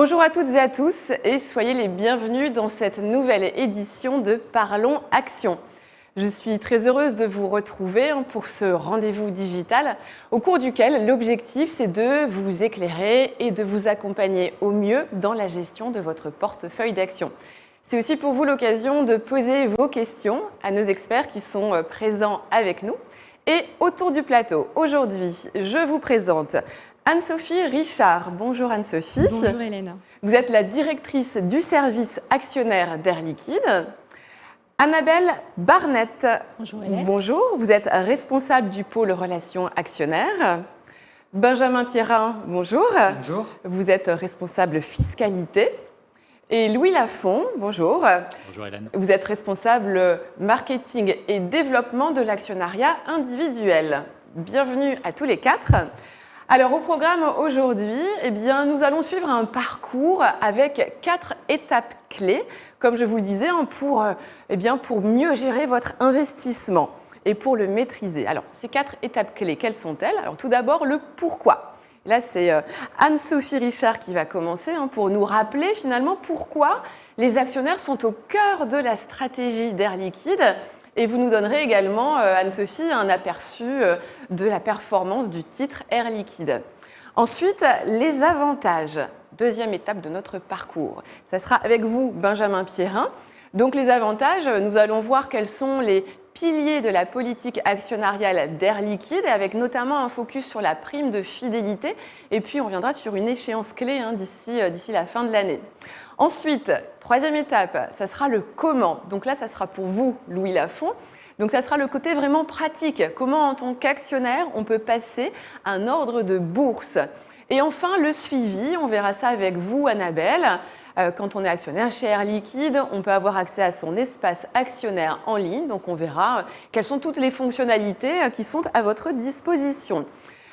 Bonjour à toutes et à tous et soyez les bienvenus dans cette nouvelle édition de Parlons Action. Je suis très heureuse de vous retrouver pour ce rendez-vous digital au cours duquel l'objectif c'est de vous éclairer et de vous accompagner au mieux dans la gestion de votre portefeuille d'actions. C'est aussi pour vous l'occasion de poser vos questions à nos experts qui sont présents avec nous. Et autour du plateau, aujourd'hui, je vous présente Anne-Sophie Richard. Bonjour Anne-Sophie. Bonjour Hélène. Vous êtes la directrice du service actionnaire d'Air Liquide. Annabelle Barnett. Bonjour Hélène. Bonjour, vous êtes responsable du pôle relations actionnaires. Benjamin Pierrin, bonjour. Bonjour. Vous êtes responsable fiscalité. Et Louis Lafont, bonjour. Bonjour Hélène. Vous êtes responsable marketing et développement de l'actionnariat individuel. Bienvenue à tous les quatre. Alors au programme aujourd'hui, nous allons suivre un parcours avec 4 étapes clés, comme je vous le disais, pour mieux gérer votre investissement et pour le maîtriser. Alors ces 4 étapes clés, quelles sont-elles? Alors tout d'abord le pourquoi. Là, c'est Anne-Sophie Richard qui va commencer pour nous rappeler finalement pourquoi les actionnaires sont au cœur de la stratégie d'Air Liquide. Et vous nous donnerez également, Anne-Sophie, un aperçu de la performance du titre Air Liquide. Ensuite, les avantages. Deuxième étape de notre parcours. Ça sera avec vous, Benjamin Pierrin. Donc les avantages, nous allons voir quels sont les piliers de la politique actionnariale d'Air Liquide, avec notamment un focus sur la prime de fidélité. Et puis, on reviendra sur une échéance clé d'ici la fin de l'année. Ensuite, troisième étape, ça sera le comment. Donc là, ça sera pour vous, Louis Lafont. Donc ça sera le côté vraiment pratique. Comment, en tant qu'actionnaire, on peut passer un ordre de bourse. Et enfin, le suivi, on verra ça avec vous, Annabelle. Quand on est actionnaire chez Air Liquide, on peut avoir accès à son espace actionnaire en ligne. Donc on verra quelles sont toutes les fonctionnalités qui sont à votre disposition.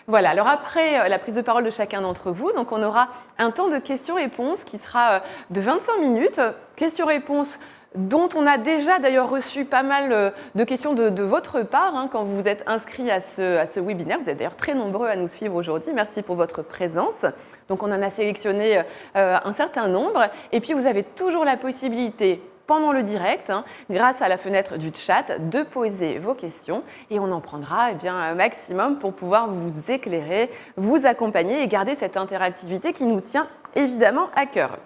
Voilà, alors après la prise de parole de chacun d'entre vous, donc on aura un temps de questions-réponses qui sera de 25 minutes. Questions-réponses dont on a déjà d'ailleurs reçu pas mal de questions de votre part quand vous vous êtes inscrits à ce webinaire. Vous êtes d'ailleurs très nombreux à nous suivre aujourd'hui. Merci pour votre présence. Donc on en a sélectionné un certain nombre. Et puis vous avez toujours la possibilité, pendant le direct, grâce à la fenêtre du chat, de poser vos questions. Et on en prendra un maximum pour pouvoir vous éclairer, vous accompagner et garder cette interactivité qui nous tient évidemment à cœur.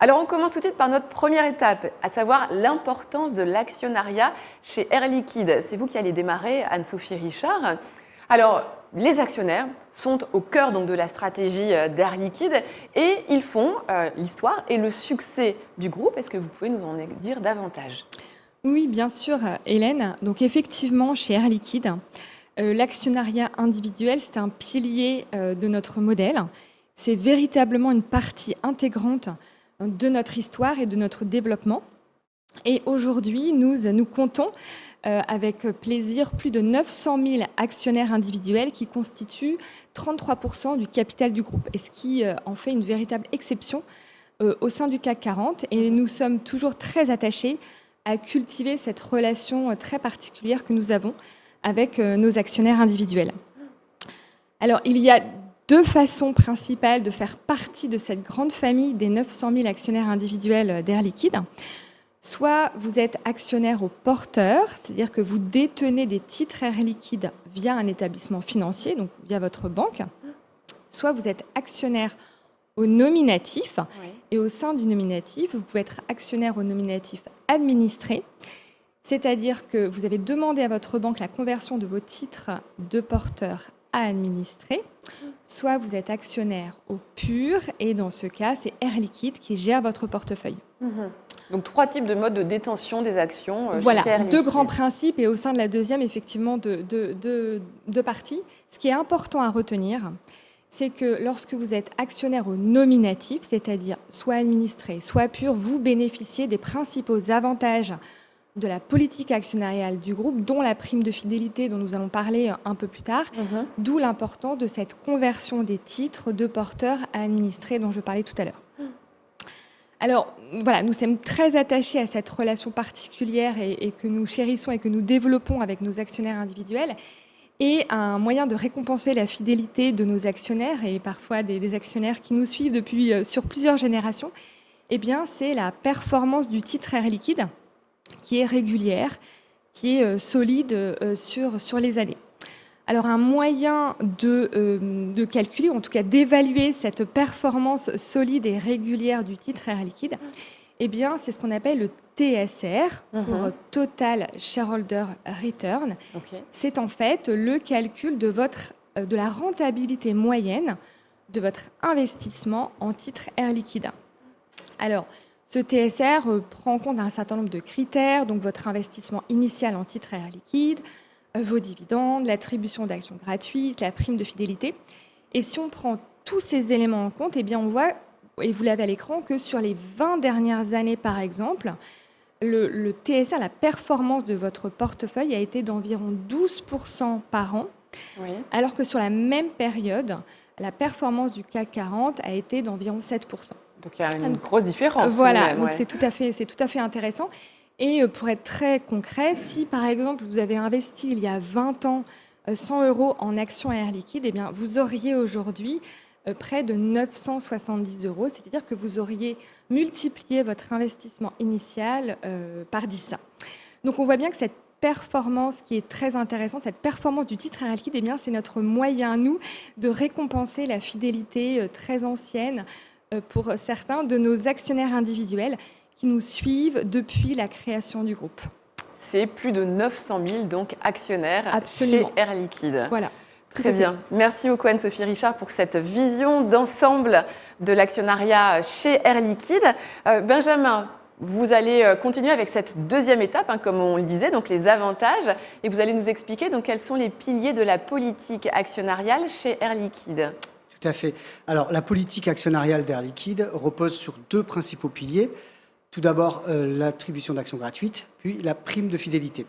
Alors, on commence tout de suite par notre première étape, à savoir l'importance de l'actionnariat chez Air Liquide. C'est vous qui allez démarrer, Anne-Sophie Richard. Alors, les actionnaires sont au cœur donc, de la stratégie d'Air Liquide et ils font l'histoire et le succès du groupe. Est-ce que vous pouvez nous en dire davantage? Oui, bien sûr, Hélène. Donc effectivement, chez Air Liquide, l'actionnariat individuel, c'est un pilier de notre modèle. C'est véritablement une partie intégrante de notre histoire et de notre développement. Et aujourd'hui, nous comptons avec plaisir plus de 900 000 actionnaires individuels qui constituent 33% du capital du groupe, et ce qui en fait une véritable exception au sein du CAC 40. Et nous sommes toujours très attachés à cultiver cette relation très particulière que nous avons avec nos actionnaires individuels. Alors, il y a 2 façons principales de faire partie de cette grande famille des 900 000 actionnaires individuels d'Air Liquide. Soit vous êtes actionnaire au porteur, c'est-à-dire que vous détenez des titres Air Liquide via un établissement financier, donc via votre banque. Soit vous êtes actionnaire au nominatif. Oui. Et au sein du nominatif, vous pouvez être actionnaire au nominatif administré, c'est-à-dire que vous avez demandé à votre banque la conversion de vos titres de porteur à administrer, soit vous êtes actionnaire au pur, et dans ce cas, c'est Air Liquide qui gère votre portefeuille. Donc 3 types de modes de détention des actions voilà, chez Air Liquide. 2 grands principes, et au sein de la deuxième, effectivement, deux parties. Ce qui est important à retenir, c'est que lorsque vous êtes actionnaire au nominatif, c'est-à-dire soit administré, soit pur, vous bénéficiez des principaux avantages de la politique actionnariale du groupe, dont la prime de fidélité dont nous allons parler un peu plus tard, d'où l'importance de cette conversion des titres de porteurs à administrés dont je parlais tout à l'heure. Alors voilà, nous sommes très attachés à cette relation particulière et que nous chérissons et que nous développons avec nos actionnaires individuels. Et un moyen de récompenser la fidélité de nos actionnaires et parfois des actionnaires qui nous suivent depuis sur plusieurs générations, eh bien, c'est la performance du titre Air Liquide qui est régulière, qui est solide sur les années. Alors, un moyen de calculer, ou en tout cas d'évaluer cette performance solide et régulière du titre Air Liquide, eh bien, c'est ce qu'on appelle le TSR, pour Total Shareholder Return. Okay. C'est en fait le calcul de la rentabilité moyenne de votre investissement en titre Air Liquide. Alors, ce TSR prend en compte un certain nombre de critères, donc votre investissement initial en titre Air Liquide, vos dividendes, l'attribution d'actions gratuites, la prime de fidélité. Et si on prend tous ces éléments en compte, eh bien on voit, et vous l'avez à l'écran, que sur les 20 dernières années, par exemple, le TSR, la performance de votre portefeuille, a été d'environ 12% par an, alors que sur la même période, la performance du CAC 40 a été d'environ 7%. Donc il y a une grosse différence. Voilà, même, donc c'est tout à fait intéressant. Et pour être très concret, si par exemple vous avez investi il y a 20 ans 100 € en actions Air Liquide, eh bien, vous auriez aujourd'hui près de 970 €, c'est-à-dire que vous auriez multiplié votre investissement initial par 10. Donc on voit bien que cette performance qui est très intéressante, cette performance du titre Air Liquide, eh bien, c'est notre moyen, nous, de récompenser la fidélité très ancienne pour certains de nos actionnaires individuels qui nous suivent depuis la création du groupe. C'est plus de 900 000 donc, actionnaires Absolument. chez Air Liquide. Voilà. Très bien. Merci beaucoup Anne-Sophie Richard pour cette vision d'ensemble de l'actionnariat chez Air Liquide. Benjamin, vous allez continuer avec cette deuxième étape, comme on le disait, donc les avantages, et vous allez nous expliquer donc, quels sont les piliers de la politique actionnariale chez Air Liquide. Tout à fait. Alors, la politique actionnariale d'Air Liquide repose sur deux principaux piliers. Tout d'abord, l'attribution d'actions gratuites, puis la prime de fidélité.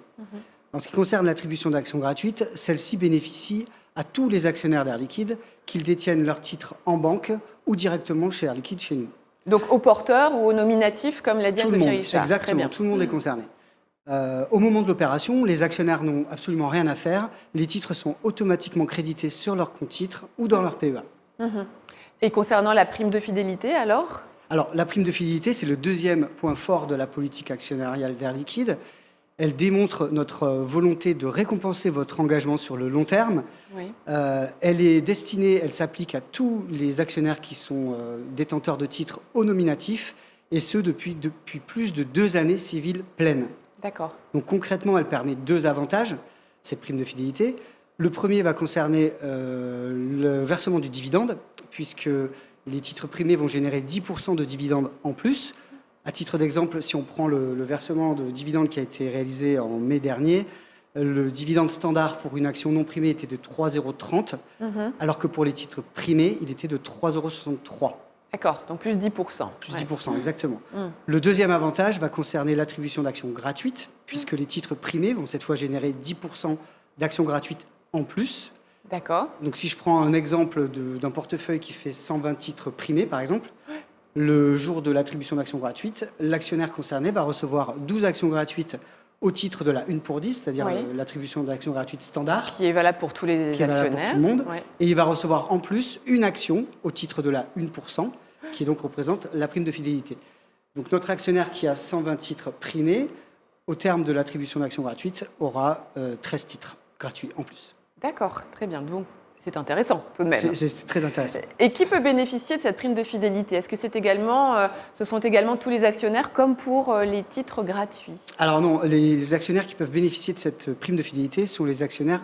En ce qui concerne l'attribution d'actions gratuites, celle-ci bénéficie à tous les actionnaires d'Air Liquide, qu'ils détiennent leurs titres en banque ou directement chez Air Liquide, chez nous. Donc au porteur ou au nominatif, comme l'a dit Anne-Sophie Richard. Exactement, tout le monde est concerné. Au moment de l'opération, les actionnaires n'ont absolument rien à faire. Les titres sont automatiquement crédités sur leur compte titre ou dans leur PEA. Et concernant la prime de fidélité, alors ? Alors, la prime de fidélité, c'est le deuxième point fort de la politique actionnariale d'Air Liquide. Elle démontre notre volonté de récompenser votre engagement sur le long terme. Elle est destinée, elle s'applique à tous les actionnaires qui sont détenteurs de titres au nominatif, et ce depuis plus de 2 années civiles pleines. D'accord. Donc concrètement, elle permet 2 avantages, cette prime de fidélité. Le premier va concerner le versement du dividende, puisque les titres primés vont générer 10% de dividendes en plus. À titre d'exemple, si on prend le versement de dividendes qui a été réalisé en mai dernier, le dividende standard pour une action non primée était de 3,30 €, alors que pour les titres primés, il était de 3,63 €. D'accord, donc plus 10%. Plus 10%, exactement. Le deuxième avantage va concerner l'attribution d'actions gratuites, puisque les titres primés vont cette fois générer 10% d'actions gratuites en plus. D'accord. Donc si je prends un exemple d'un portefeuille qui fait 120 titres primés, par exemple, le jour de l'attribution d'actions gratuites, l'actionnaire concerné va recevoir 12 actions gratuites au titre de la 1 pour 10, c'est-à-dire l'attribution d'actions gratuites standard. Qui est valable pour tous les actionnaires. Pour tout le monde. Et il va recevoir en plus une action au titre de la 1%, qui donc représente la prime de fidélité. Donc notre actionnaire qui a 120 titres primés, au terme de l'attribution d'actions gratuites, aura 13 titres gratuits en plus. D'accord, très bien. Donc, c'est intéressant tout de même. C'est très intéressant. Et qui peut bénéficier de cette prime de fidélité ? Est-ce que ce sont également tous les actionnaires comme pour les titres gratuits ? Alors non, les actionnaires qui peuvent bénéficier de cette prime de fidélité sont les actionnaires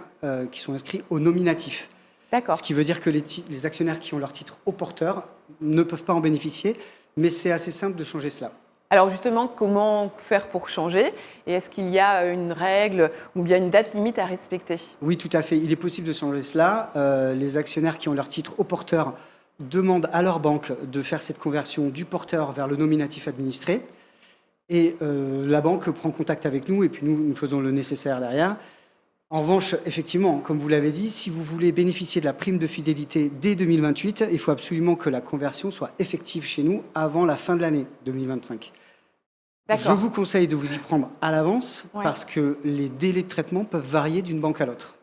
qui sont inscrits au nominatif. D'accord. Ce qui veut dire que les actionnaires qui ont leur titre au porteur ne peuvent pas en bénéficier, mais c'est assez simple de changer cela. Alors justement, comment faire pour changer ? Et est-ce qu'il y a une règle ou bien une date limite à respecter ? Oui, tout à fait. Il est possible de changer cela. Les actionnaires qui ont leur titre au porteur demandent à leur banque de faire cette conversion du porteur vers le nominatif administré. Et la banque prend contact avec nous et puis nous faisons le nécessaire derrière. En revanche, effectivement, comme vous l'avez dit, si vous voulez bénéficier de la prime de fidélité dès 2028, il faut absolument que la conversion soit effective chez nous avant la fin de l'année 2025. D'accord. Je vous conseille de vous y prendre à l'avance parce que les délais de traitement peuvent varier d'une banque à l'autre.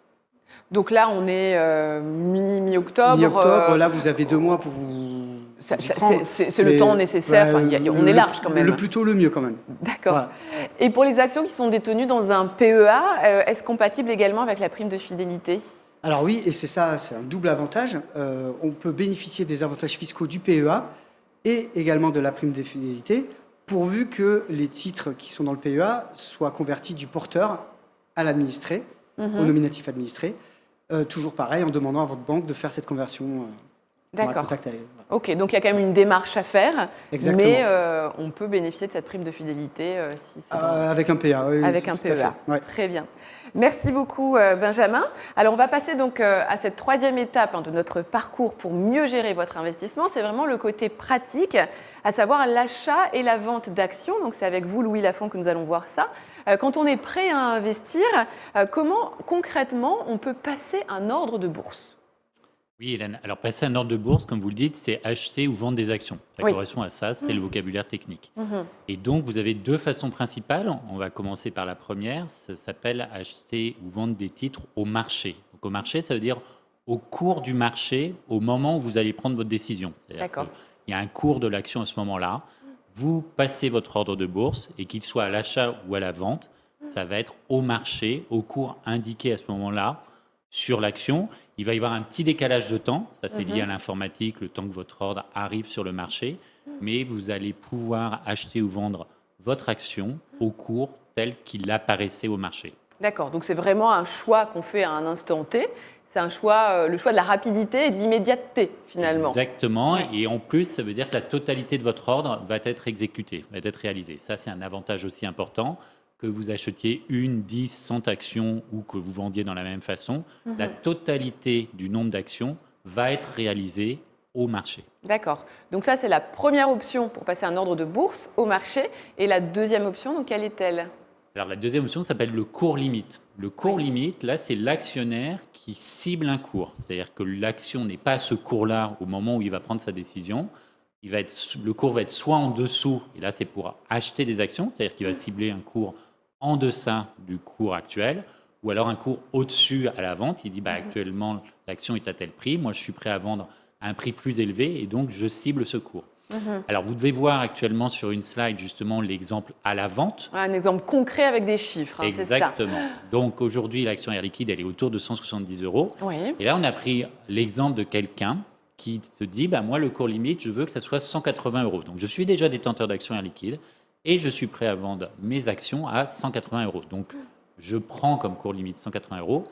Donc là, on est mi-octobre. Mi-octobre, là, vous avez 2 mois pour vous... C'est le temps nécessaire. On est large quand même. Le plus tôt, le mieux quand même. D'accord. Voilà. Et pour les actions qui sont détenues dans un PEA, est-ce compatible également avec la prime de fidélité ? Alors oui, et c'est ça, c'est un double avantage. On peut bénéficier des avantages fiscaux du PEA et également de la prime de fidélité, pourvu que les titres qui sont dans le PEA soient convertis du porteur à l'administré, au nominatif administré. Toujours pareil, en demandant à votre banque de faire cette conversion. D'accord. Contact avec, voilà. Ok, donc il y a quand même une démarche à faire, Exactement. mais on peut bénéficier de cette prime de fidélité si c'est avec un PEA. Oui, avec un PEA. Ouais. Très bien. Merci beaucoup Benjamin. Alors on va passer donc à cette troisième étape de notre parcours pour mieux gérer votre investissement. C'est vraiment le côté pratique, à savoir l'achat et la vente d'actions. Donc c'est avec vous Louis Lafont que nous allons voir ça. Quand on est prêt à investir, comment concrètement on peut passer un ordre de bourse ? Oui, Hélène. Alors, passer un ordre de bourse, comme vous le dites, c'est acheter ou vendre des actions. Ça correspond à ça, c'est le vocabulaire technique. Et donc, vous avez 2 façons principales. On va commencer par la première. Ça s'appelle acheter ou vendre des titres au marché. Donc, au marché, ça veut dire au cours du marché, au moment où vous allez prendre votre décision. D'accord. Il y a un cours de l'action à ce moment-là. Vous passez votre ordre de bourse et qu'il soit à l'achat ou à la vente, ça va être au marché, au cours indiqué à ce moment-là, sur l'action. Il va y avoir un petit décalage de temps, ça c'est lié à l'informatique, le temps que votre ordre arrive sur le marché, mais vous allez pouvoir acheter ou vendre votre action au cours tel qu'il apparaissait au marché. D'accord, donc c'est vraiment un choix qu'on fait à un instant T, c'est un choix, le choix de la rapidité et de l'immédiateté finalement. Exactement, Ouais. Et en plus ça veut dire que la totalité de votre ordre va être exécutée, va être réalisée. Ça c'est un avantage aussi important. Que vous achetiez 1, 10, 100 actions ou que vous vendiez dans la même façon, la totalité du nombre d'actions va être réalisée au marché. D'accord, donc ça c'est la première option pour passer un ordre de bourse au marché. Et la deuxième option, donc quelle est-elle ? Alors la deuxième option s'appelle le cours limite. Le cours limite, là c'est l'actionnaire qui cible un cours. C'est-à-dire que l'action n'est pas à ce cours-là au moment où il va prendre sa décision. Le cours va être soit en dessous, et là c'est pour acheter des actions, c'est-à-dire qu'il va cibler un cours en deçà du cours actuel, ou alors un cours au-dessus à la vente. Il dit actuellement l'action est à tel prix, moi je suis prêt à vendre à un prix plus élevé et donc je cible ce cours. Alors vous devez voir actuellement sur une slide justement l'exemple à la vente. Un exemple concret avec des chiffres, c'est ça. Exactement. Donc aujourd'hui l'action Air Liquide elle est autour de 170 €. Oui. Et là on a pris l'exemple de quelqu'un qui se dit, moi, le cours limite, je veux que ça soit 180 €. Donc, je suis déjà détenteur d'actions Air Liquide et je suis prêt à vendre mes actions à 180 €. Donc, je prends comme cours limite 180 €.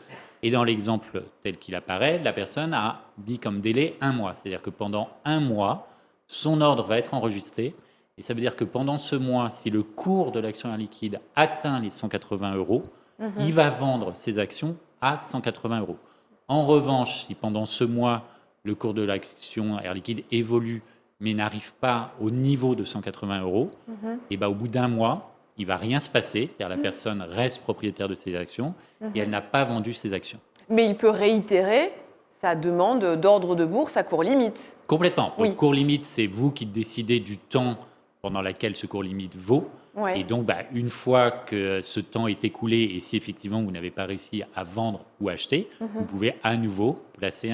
Et dans l'exemple tel qu'il apparaît, la personne a mis comme délai 1 mois. C'est-à-dire que pendant 1 mois, son ordre va être enregistré. Et ça veut dire que pendant ce mois, si le cours de l'action Air Liquide atteint les 180 €, il va vendre ses actions à 180 €. En revanche, si pendant ce mois, le cours de l'action Air Liquide évolue, mais n'arrive pas au niveau de 180 €, et au bout d'1 mois, il ne va rien se passer. C'est-à-dire la personne reste propriétaire de ses actions et elle n'a pas vendu ses actions. Mais il peut réitérer sa demande d'ordre de bourse à cours limite. Complètement. Oui. Le cours limite, c'est vous qui décidez du temps pendant lequel ce cours limite vaut. Ouais. Et donc, une fois que ce temps est écoulé et si effectivement vous n'avez pas réussi à vendre ou acheter, vous pouvez à nouveau placer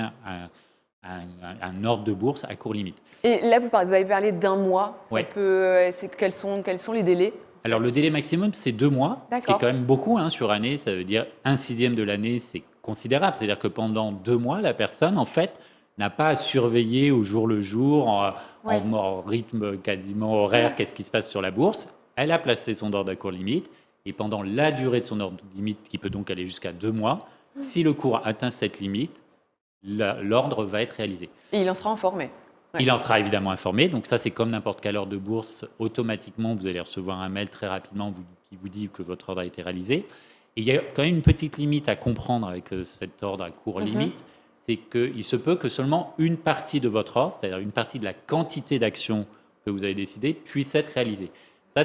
un ordre de bourse à court limite. Et là, vous avez parlé d'1 mois. Ouais. Quels sont les délais ? Alors, le délai maximum, c'est 2 mois, ce qui est quand même beaucoup sur année. Ça veut dire 1/6 de l'année, c'est considérable. C'est-à-dire que pendant 2 mois, la personne, en fait, n'a pas à surveiller au jour le jour, en rythme quasiment horaire, qu'est-ce qui se passe sur la bourse. Elle a placé son ordre à court limite. Et pendant la durée de son ordre limite, qui peut donc aller jusqu'à 2 mois, si le cours atteint cette limite, l'ordre va être réalisé. Et il en sera informé. Ouais. Il en sera évidemment informé. Donc ça, c'est comme n'importe quel ordre de bourse. Automatiquement, vous allez recevoir un mail très rapidement qui vous dit que votre ordre a été réalisé. Et il y a quand même une petite limite à comprendre avec cet ordre à court limite. C'est qu'il se peut que seulement une partie de votre ordre, c'est-à-dire une partie de la quantité d'actions que vous avez décidé, puisse être réalisée.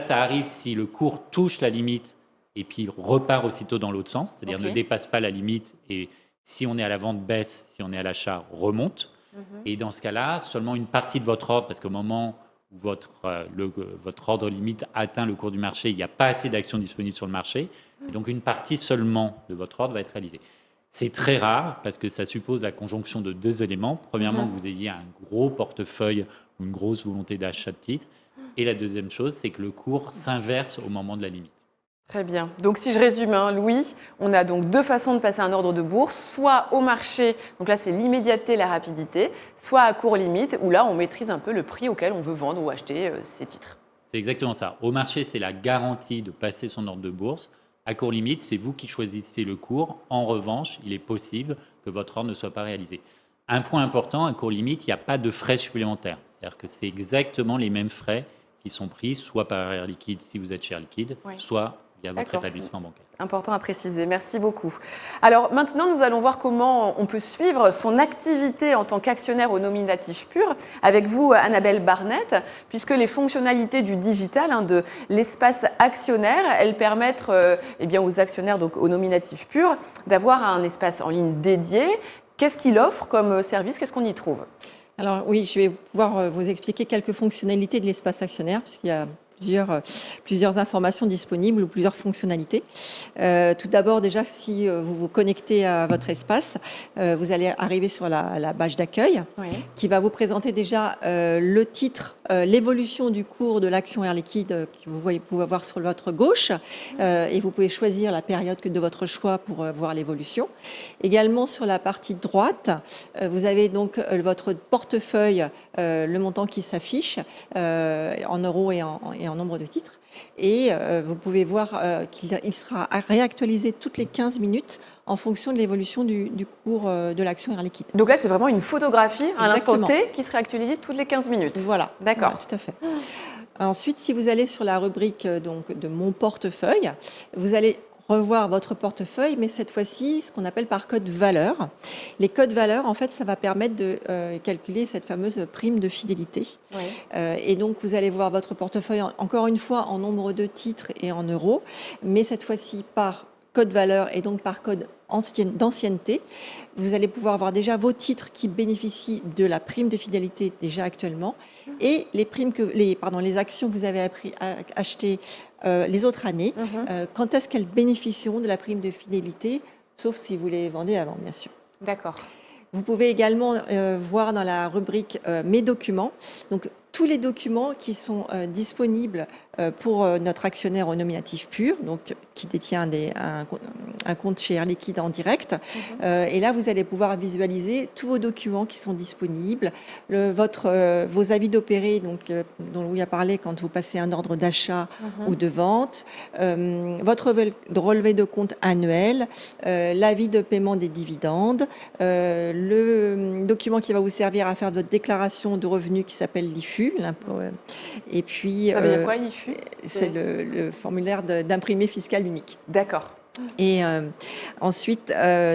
Ça arrive si le cours touche la limite et puis repart aussitôt dans l'autre sens, c'est-à-dire ne dépasse pas la limite et si on est à la vente, baisse, si on est à l'achat, remonte. Et dans ce cas-là, seulement une partie de votre ordre, parce qu'au moment où votre ordre limite atteint le cours du marché, il n'y a pas assez d'actions disponibles sur le marché, et donc une partie seulement de votre ordre va être réalisée. C'est très rare parce que ça suppose la conjonction de deux éléments. Premièrement, que vous ayez un gros portefeuille ou une grosse volonté d'achat de titres. Et la deuxième chose, c'est que le cours s'inverse au moment de la limite. Très bien. Donc si je résume, Louis, on a donc deux façons de passer un ordre de bourse, soit au marché, donc là c'est l'immédiateté, la rapidité, soit à court limite, où là on maîtrise un peu le prix auquel on veut vendre ou acheter ces titres. C'est exactement ça. Au marché, c'est la garantie de passer son ordre de bourse. À court limite, c'est vous qui choisissez le cours. En revanche, il est possible que votre ordre ne soit pas réalisé. Un point important, à court limite, il n'y a pas de frais supplémentaires. C'est-à-dire que c'est exactement les mêmes frais qui sont pris, soit par Air Liquide si vous êtes chez Air Liquide, soit via votre établissement bancaire. Important à préciser, merci beaucoup. Alors maintenant, nous allons voir comment on peut suivre son activité en tant qu'actionnaire au nominatif pur avec vous, Annabelle Barnett, puisque les fonctionnalités du digital, de l'espace actionnaire, elles permettent aux actionnaires, donc au nominatif pur, d'avoir un espace en ligne dédié. Qu'est-ce qu'il offre comme service? Qu'est-ce qu'on y trouve? Alors oui, je vais pouvoir vous expliquer quelques fonctionnalités de l'espace actionnaire, puisqu'il y a plusieurs informations disponibles ou plusieurs fonctionnalités. Tout d'abord, déjà, si vous vous connectez à votre espace, vous allez arriver sur la page d'accueil qui va vous présenter déjà le titre, l'évolution du cours de l'action Air Liquide que vous pouvez voir sur votre gauche et vous pouvez choisir la période de votre choix pour voir l'évolution. Également, sur la partie droite, vous avez donc votre portefeuille, le montant qui s'affiche en euros et en nombre de titres. Et vous pouvez voir qu'il sera réactualisé toutes les 15 minutes en fonction de l'évolution du cours de l'action Air Liquide. Donc là, c'est vraiment une photographie à l'instant T qui sera actualisée toutes les 15 minutes. Voilà, d'accord. Voilà, tout à fait. Ensuite, si vous allez sur la rubrique de mon portefeuille, vous allez revoir votre portefeuille, mais cette fois-ci, ce qu'on appelle par code valeur. Les codes valeurs, en fait, ça va permettre de calculer cette fameuse prime de fidélité. Et donc, vous allez voir votre portefeuille, encore une fois, en nombre de titres et en euros, mais cette fois-ci par code valeur et donc par code d'ancienneté. Vous allez pouvoir voir déjà vos titres qui bénéficient de la prime de fidélité déjà actuellement et les actions que vous avez achetées les autres années, quand est-ce qu'elles bénéficieront de la prime de fidélité, sauf si vous les vendez avant, bien sûr. D'accord. Vous pouvez également voir dans la rubrique Mes documents, donc tous les documents qui sont disponibles pour notre actionnaire au nominatif pur, donc qui détient un compte chez Air Liquide en direct. Et là, vous allez pouvoir visualiser tous vos documents qui sont disponibles, vos avis d'opérer, donc dont Louis a parlé quand vous passez un ordre d'achat ou de vente, votre relevé de compte annuel, l'avis de paiement des dividendes, le document qui va vous servir à faire votre déclaration de revenus qui s'appelle l'IFU. Et puis, ça veut dire quoi, l'IFU? C'est le formulaire d'imprimé fiscal unique. D'accord. Et ensuite,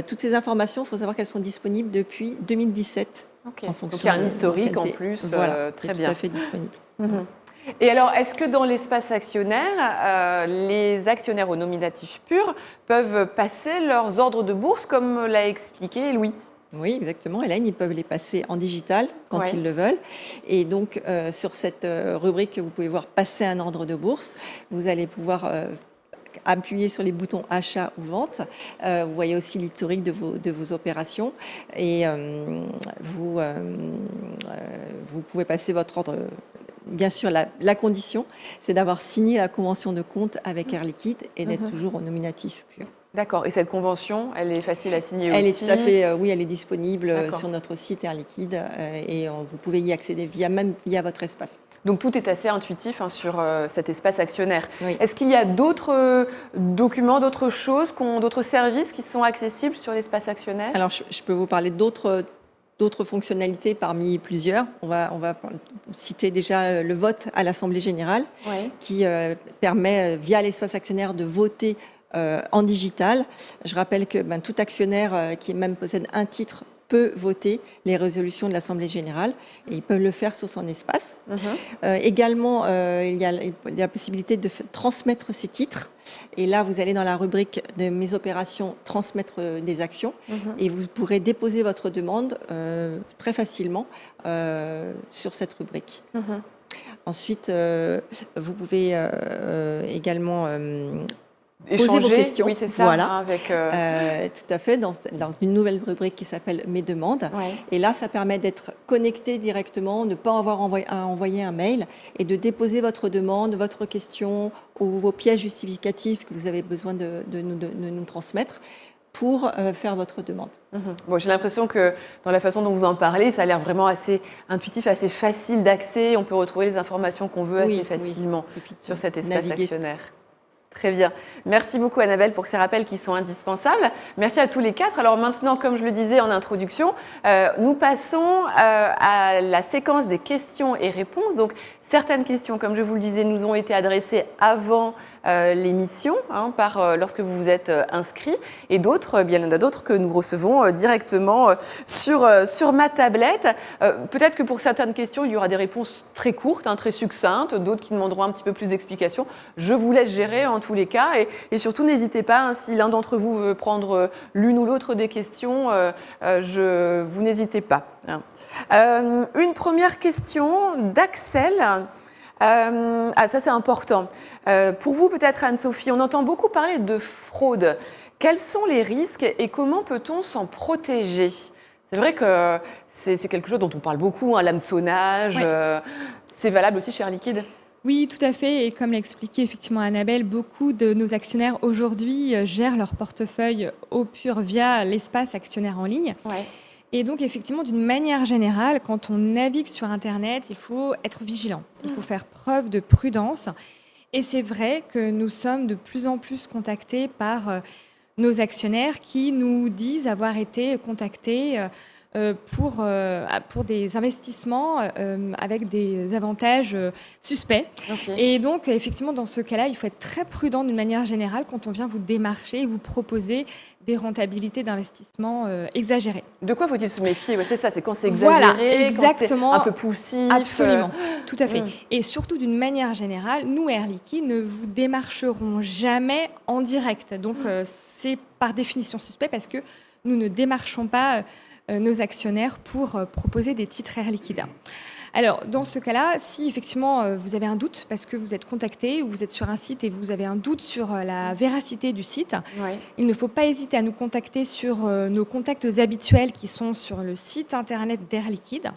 toutes ces informations, il faut savoir qu'elles sont disponibles depuis 2017. En fonction. Donc il y a un historique en plus. Voilà, très bien. Tout à fait disponible. Et alors, est-ce que dans l'espace actionnaire, les actionnaires au nominatif pur peuvent passer leurs ordres de bourse, comme l'a expliqué Louis? Oui, exactement. Hélène, ils peuvent les passer en digital quand ils le veulent. Et donc, sur cette rubrique que vous pouvez voir passer un ordre de bourse, vous allez pouvoir appuyer sur les boutons achat ou vente. Vous voyez aussi l'historique de vos opérations. Et vous pouvez passer votre ordre. Bien sûr, la condition, c'est d'avoir signé la convention de compte avec Air Liquide et d'être toujours au nominatif pur. D'accord. Et cette convention, elle est facile à signer aussi? Elle est tout à fait, oui, elle est disponible sur notre site Air Liquide et vous pouvez y accéder via votre espace. Donc tout est assez intuitif sur cet espace actionnaire. Oui. Est-ce qu'il y a d'autres documents, d'autres choses, d'autres services qui sont accessibles sur l'espace actionnaire? Alors je peux vous parler d'autres fonctionnalités parmi plusieurs. On va citer déjà le vote à l'Assemblée générale qui permet via l'espace actionnaire de voter en digital. Je rappelle que tout actionnaire qui même possède un titre peut voter les résolutions de l'Assemblée générale et ils peuvent le faire sur son espace. Également, il y a la possibilité de transmettre ces titres. Et là, vous allez dans la rubrique de mes opérations, transmettre des actions et vous pourrez déposer votre demande très facilement sur cette rubrique. Ensuite, vous pouvez également poser vos questions. Oui, c'est ça. Voilà. Avec, Tout à fait, dans une nouvelle rubrique qui s'appelle Mes demandes. ouais. Et là, ça permet d'être connecté directement, ne pas avoir à envoyer un mail et de déposer votre demande, votre question ou vos pièces justificatives que vous avez besoin de nous transmettre pour faire votre demande. Bon, j'ai l'impression que dans la façon dont vous en parlez, ça a l'air vraiment assez intuitif, assez facile d'accès. On peut retrouver les informations qu'on veut assez facilement sur cet espace actionnaire. Très bien. Merci beaucoup Annabelle pour ces rappels qui sont indispensables. Merci à tous les quatre. Alors maintenant, comme je le disais en introduction, nous passons à la séquence des questions et réponses. Donc certaines questions, comme je vous le disais, nous ont été adressées avant l'émission, lorsque vous vous êtes inscrits, et d'autres, bien il y en a d'autres que nous recevons directement sur ma tablette. Peut-être que pour certaines questions, il y aura des réponses très courtes, très succinctes, d'autres qui demanderont un petit peu plus d'explications. Je vous laisse gérer en tous les cas, et surtout n'hésitez pas, si l'un d'entre vous veut prendre l'une ou l'autre des questions, vous n'hésitez pas. Une première question d'Axel. Ça c'est important. Pour vous peut-être Anne-Sophie, on entend beaucoup parler de fraude. Quels sont les risques et comment peut-on s'en protéger ? C'est vrai que c'est quelque chose dont on parle beaucoup, l'hameçonnage. Ouais. C'est valable aussi chez Air Liquide ? Oui, tout à fait. Et comme l'expliquait effectivement Annabelle, beaucoup de nos actionnaires aujourd'hui gèrent leur portefeuille au pur via l'espace actionnaire en ligne. Ouais. Et donc, effectivement, d'une manière générale, quand on navigue sur Internet, il faut être vigilant. Il faut faire preuve de prudence. Et c'est vrai que nous sommes de plus en plus contactés par nos actionnaires qui nous disent avoir été contactés pour des investissements avec des avantages suspects. Okay. Et donc, effectivement, dans ce cas-là, il faut être très prudent d'une manière générale quand on vient vous démarcher et vous proposer des rentabilités d'investissement exagérées. De quoi faut-il se méfier ? Ouais, c'est ça, c'est quand c'est exagéré, voilà, exactement, quand c'est un peu poussif. Absolument, tout à fait. Et surtout, d'une manière générale, nous, Air Liquide, ne vous démarcherons jamais en direct. Donc, c'est par définition suspect parce que nous ne démarchons pas nos actionnaires pour proposer des titres Air Liquide. Alors, dans ce cas-là, si effectivement vous avez un doute parce que vous êtes contacté ou vous êtes sur un site et vous avez un doute sur la véracité du site, il ne faut pas hésiter à nous contacter sur nos contacts habituels qui sont sur le site internet d'Air Liquide.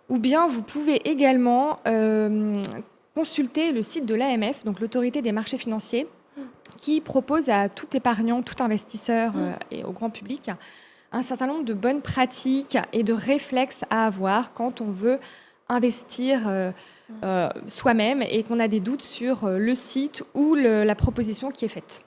Ou bien vous pouvez également consulter le site de l'AMF, donc l'autorité des marchés financiers, qui propose à tout épargnant, tout investisseur et au grand public un certain nombre de bonnes pratiques et de réflexes à avoir quand on veut investir soi-même et qu'on a des doutes sur le site ou la proposition qui est faite.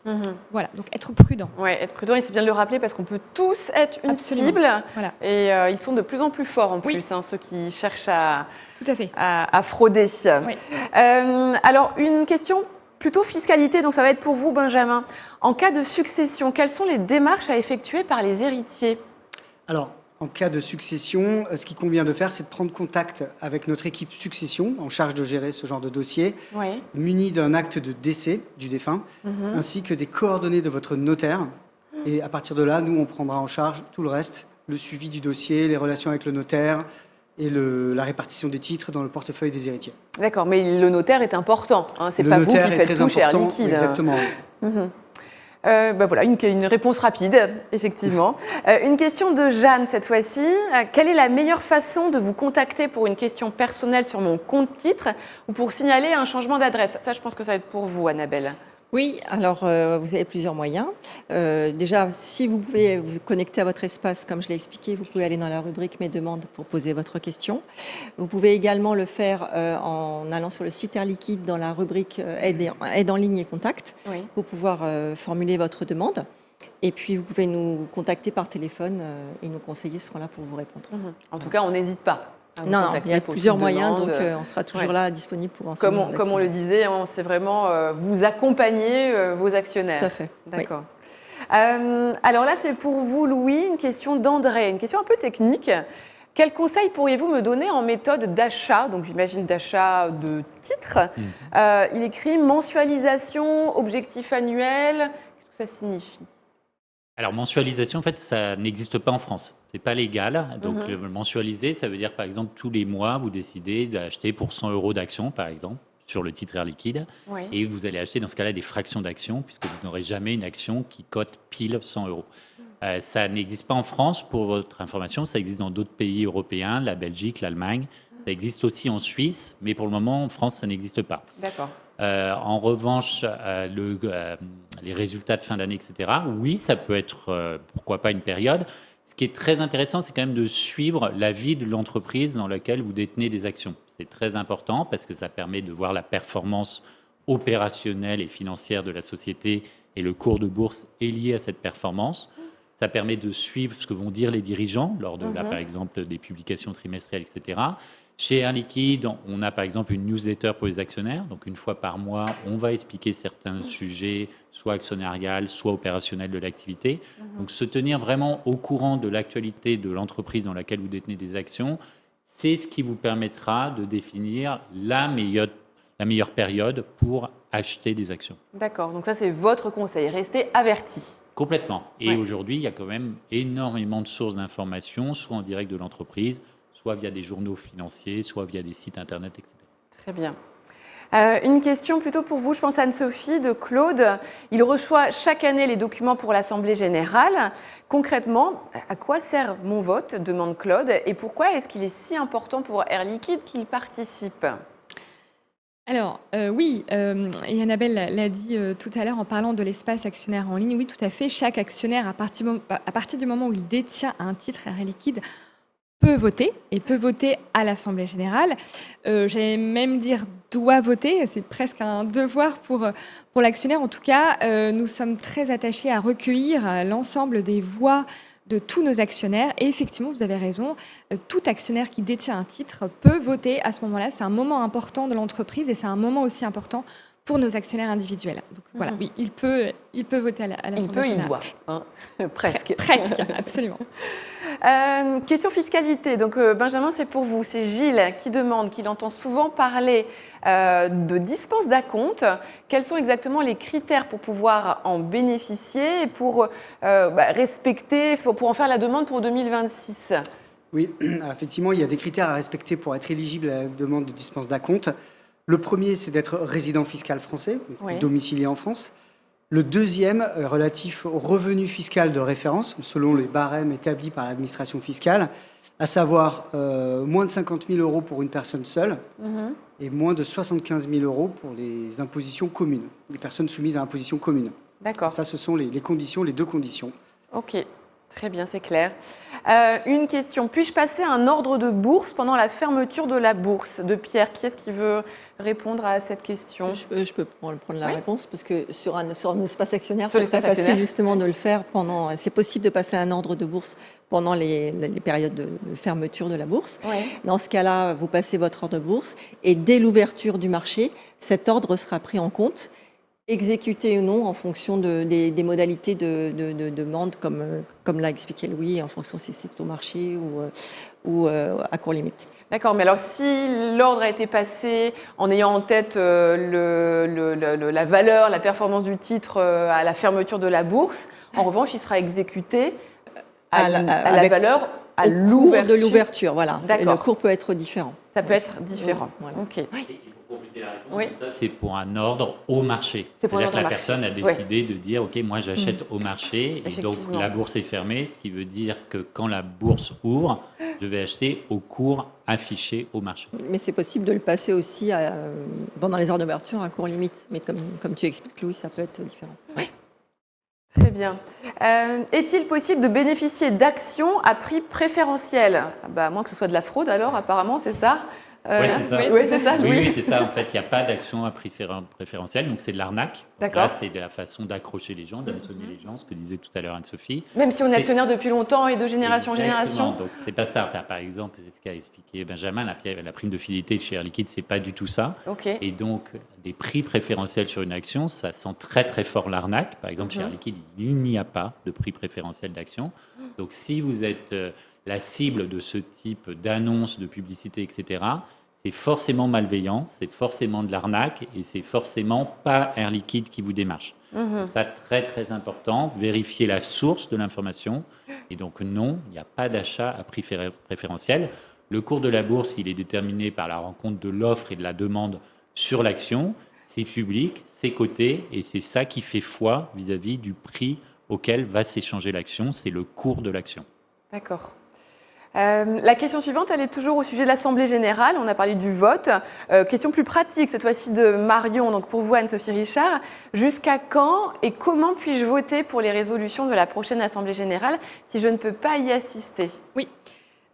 Voilà, donc être prudent. Oui, être prudent, et c'est bien de le rappeler parce qu'on peut tous être une cible. Voilà. Et ils sont de plus en plus forts en plus, ceux qui cherchent Tout à fait. à frauder. Oui. Alors, une question plutôt fiscalité, donc ça va être pour vous, Benjamin. En cas de succession, quelles sont les démarches à effectuer par les héritiers ? Alors, en cas de succession, ce qu'il convient de faire, c'est de prendre contact avec notre équipe succession en charge de gérer ce genre de dossier, muni d'un acte de décès du défunt, ainsi que des coordonnées de votre notaire. Et à partir de là, nous, on prendra en charge tout le reste, le suivi du dossier, les relations avec le notaire, et la répartition des titres dans le portefeuille des héritiers. D'accord, mais le notaire est important. C'est pas vous qui faites tout chez Air Liquide. Exactement. Voilà, une réponse rapide, effectivement. Une question de Jeanne, cette fois-ci. Quelle est la meilleure façon de vous contacter pour une question personnelle sur mon compte titre ou pour signaler un changement d'adresse ? Ça, je pense que ça va être pour vous, Annabelle. Oui, alors vous avez plusieurs moyens. Déjà, si vous pouvez vous connecter à votre espace, comme je l'ai expliqué, vous pouvez aller dans la rubrique Mes demandes pour poser votre question. Vous pouvez également le faire en allant sur le site Air Liquide dans la rubrique Aide en ligne et contact pour pouvoir formuler votre demande. Et puis, vous pouvez nous contacter par téléphone et nos conseillers seront là pour vous répondre. En tout cas, on n'hésite pas. Non, il y a plusieurs moyens, donc on sera toujours là disponible pour enseigner. Comme on le disait, c'est vraiment vous accompagner vos actionnaires. Tout à fait. D'accord. Oui. Alors là, c'est pour vous, Louis, une question d'André, une question un peu technique. Quels conseils pourriez-vous me donner en méthode d'achat ? Donc j'imagine d'achat de titres. Il écrit mensualisation, objectif annuel. Qu'est-ce que ça signifie ? Alors, mensualisation, en fait, ça n'existe pas en France. Ce n'est pas légal. Donc, mensualiser, ça veut dire, par exemple, tous les mois, vous décidez d'acheter pour 100 € d'actions, par exemple, sur le titre Air Liquide. Oui. Et vous allez acheter dans ce cas-là des fractions d'actions, puisque vous n'aurez jamais une action qui cote pile 100 euros. Ça n'existe pas en France, pour votre information, ça existe dans d'autres pays européens, la Belgique, l'Allemagne. Ça existe aussi en Suisse, mais pour le moment, en France, ça n'existe pas. D'accord. En revanche, les résultats de fin d'année, etc., oui, ça peut être, pourquoi pas, une période. Ce qui est très intéressant, c'est quand même de suivre la vie de l'entreprise dans laquelle vous détenez des actions. C'est très important parce que ça permet de voir la performance opérationnelle et financière de la société, et le cours de bourse est lié à cette performance. Ça permet de suivre ce que vont dire les dirigeants lors de, par exemple, des publications trimestrielles, etc. Chez Air Liquide, on a par exemple une newsletter pour les actionnaires. Donc, une fois par mois, on va expliquer certains sujets, soit actionnariales, soit opérationnels de l'activité. Donc, se tenir vraiment au courant de l'actualité de l'entreprise dans laquelle vous détenez des actions, c'est ce qui vous permettra de définir la meilleure période pour acheter des actions. D'accord. Donc ça, c'est votre conseil. Restez averti. Complètement. Et Ouais. aujourd'hui, il y a quand même énormément de sources d'informations, soit en direct de l'entreprise, soit via des journaux financiers, soit via des sites Internet, etc. Très bien. Une question plutôt pour vous, je pense Anne-Sophie, de Claude. Il reçoit chaque année les documents pour l'Assemblée générale. Concrètement, à quoi sert mon vote, demande Claude, et pourquoi est-ce qu'il est si important pour Air Liquide qu'il participe ? Alors, oui, et Annabelle l'a dit tout à l'heure en parlant de l'espace actionnaire en ligne. Oui, tout à fait. Chaque actionnaire, à partir du moment où il détient un titre Air Liquide, peut voter et peut voter à l'Assemblée générale. J'allais même dire doit voter. C'est presque un devoir pour l'actionnaire. En tout cas, nous sommes très attachés à recueillir l'ensemble des voix de tous nos actionnaires. Et effectivement, vous avez raison, tout actionnaire qui détient un titre peut voter à ce moment-là. C'est un moment important de l'entreprise et c'est un moment aussi important pour nos actionnaires individuels. Donc voilà, oui, il peut voter à l'Assemblée générale. Il doit, hein. Presque. Presque, absolument. Question fiscalité. Donc Benjamin, c'est pour vous. C'est Gilles qui demande, qu'il entend souvent parler de dispense d'acompte. Quels sont exactement les critères pour pouvoir en bénéficier et pour respecter, pour en faire la demande pour 2026 ? Oui, alors effectivement, il y a des critères à respecter pour être éligible à la demande de dispense d'acompte. Le premier, c'est d'être résident fiscal français, Oui. domicilié en France. Le deuxième, relatif au revenu fiscal de référence, selon les barèmes établis par l'administration fiscale, à savoir moins de 50 000 euros pour une personne seule et moins de 75 000 euros pour les impositions communes, les personnes soumises à imposition commune. D'accord. Ça, ce sont les conditions, les deux conditions. Ok, très bien, c'est clair. Une question. Puis-je passer un ordre de bourse pendant la fermeture de la bourse ? De Pierre, qui est-ce qui veut répondre à cette question ? Je peux prendre la Oui. réponse parce que sur un espace actionnaire, Sur c'est très l'espace facile actionnaire. justement de le faire pendant. C'est possible de passer un ordre de bourse pendant les périodes de fermeture de la bourse. Oui. Dans ce cas-là, vous passez votre ordre de bourse et dès l'ouverture du marché, cet ordre sera pris en compte, exécuté ou non en fonction des modalités de demande, comme l'a expliqué Louis, en fonction si c'est au marché ou à court limite. D'accord, mais alors si l'ordre a été passé en ayant en tête la valeur, la performance du titre à la fermeture de la bourse, en revanche, il sera exécuté à la valeur à Au cours l'ouverture. de l'ouverture, voilà. D'accord. Le cours peut être différent. Ça peut être différent. Voilà. Ok. Et pour compléter la réponse, Oui. ça, c'est pour un ordre au marché. C'est pour un C'est-à-dire ordre que la au personne a marché. décidé de dire, OK, moi j'achète au marché, et donc Effectivement. la bourse est fermée, ce qui veut dire que quand la bourse ouvre, je vais acheter au cours affiché au marché. Mais c'est possible de le passer aussi pendant les heures d'ouverture à court limite. Mais comme tu expliques, Louis, ça peut être différent. Très bien. Est-il possible de bénéficier d'actions à prix préférentiel ? À moins que ce soit de la fraude alors, apparemment, c'est ça ? Oui, c'est ça. Oui, c'est ça, Oui, Louis. oui, c'est ça. En fait, il n'y a pas d'action à prix préférentiel, donc c'est de l'arnaque. D'accord. Là, c'est de la façon d'accrocher les gens, d'hameçonner les gens, ce que disait tout à l'heure Anne-Sophie. Même si on est C'est- actionnaire depuis longtemps et de génération en Exactement. génération ? Donc, c'est pas ça. Enfin, par exemple, c'est ce qu'a expliqué Benjamin, la prime de fidélité chez Air Liquide, c'est pas du tout ça. Ok. Et donc, des prix préférentiels sur une action, ça sent très très fort l'arnaque. Par exemple, chez Air Liquide, il n'y a pas de prix préférentiel d'action. Donc, si vous êtes la cible de ce type d'annonce, de publicité, etc., c'est forcément malveillant, c'est forcément de l'arnaque et c'est forcément pas Air Liquide qui vous démarche. Donc ça, très très important, vérifier la source de l'information. Et donc non, il n'y a pas d'achat à prix préférentiel. Le cours de la bourse, il est déterminé par la rencontre de l'offre et de la demande sur l'action, c'est public, c'est coté, et c'est ça qui fait foi vis-à-vis du prix auquel va s'échanger l'action, c'est le cours de l'action. D'accord. La question suivante, elle est toujours au sujet de l'Assemblée générale. On a parlé du vote. Question plus pratique, cette fois-ci de Marion. Donc pour vous, Anne-Sophie Richard, jusqu'à quand et comment puis-je voter pour les résolutions de la prochaine Assemblée générale si je ne peux pas y assister ? Oui.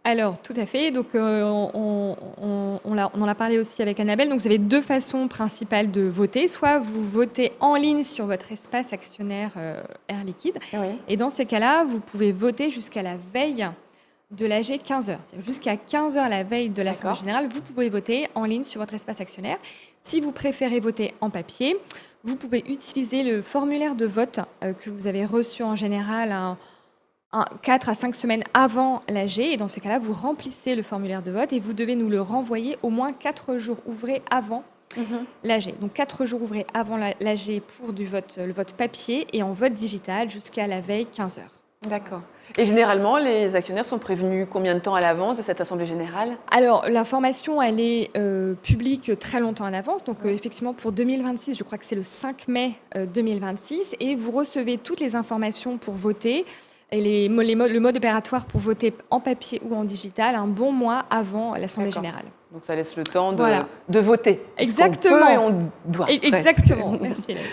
Alors, tout à fait. Donc, on en a parlé aussi avec Annabelle. Donc, vous avez deux façons principales de voter. Soit vous votez en ligne sur votre espace actionnaire Air Liquide. Oui. Et dans ces cas-là, vous pouvez voter jusqu'à la veille de l'AG 15h. Jusqu'à 15h la veille de l'Assemblée générale, vous pouvez voter en ligne sur votre espace actionnaire. Si vous préférez voter en papier, vous pouvez utiliser le formulaire de vote que vous avez reçu en général 4 à 5 semaines avant l'AG. Et dans ces cas-là, vous remplissez le formulaire de vote et vous devez nous le renvoyer au moins 4 jours ouvrés avant l'AG. Donc 4 jours ouvrés avant l'AG pour le vote papier et en vote digital jusqu'à la veille 15h. D'accord. Et généralement, les actionnaires sont prévenus combien de temps à l'avance de cette Assemblée générale ? Alors, l'information, elle est publique très longtemps à l'avance. Donc, effectivement, pour 2026, je crois que c'est le 5 mai 2026. Et vous recevez toutes les informations pour voter et le mode opératoire pour voter en papier ou en digital un bon mois avant l'Assemblée générale. Donc, ça laisse le temps de voter. Exactement. On peut et on doit. Exactement. Merci, Hélène.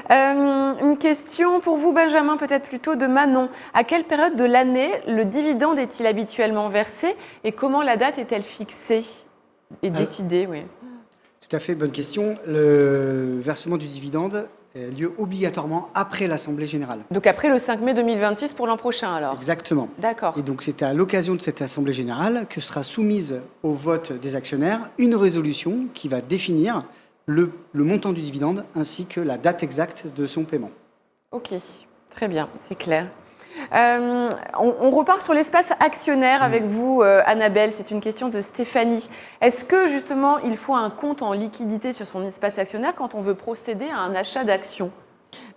Une question pour vous, Benjamin, peut-être plutôt de Manon. À quelle période de l'année le dividende est-il habituellement versé et comment la date est-elle fixée et décidée ? Oui. Tout à fait, bonne question. Le versement du dividende a lieu obligatoirement après l'Assemblée générale. Donc après le 5 mai 2026 pour l'an prochain alors ? Exactement. D'accord. Et donc c'était à l'occasion de cette Assemblée générale que sera soumise au vote des actionnaires une résolution qui va définir le montant du dividende ainsi que la date exacte de son paiement. Ok, très bien, c'est clair. On repart sur l'espace actionnaire avec vous, Annabelle. C'est une question de Stéphanie. Est-ce que justement il faut un compte en liquidité sur son espace actionnaire quand on veut procéder à un achat d'actions ?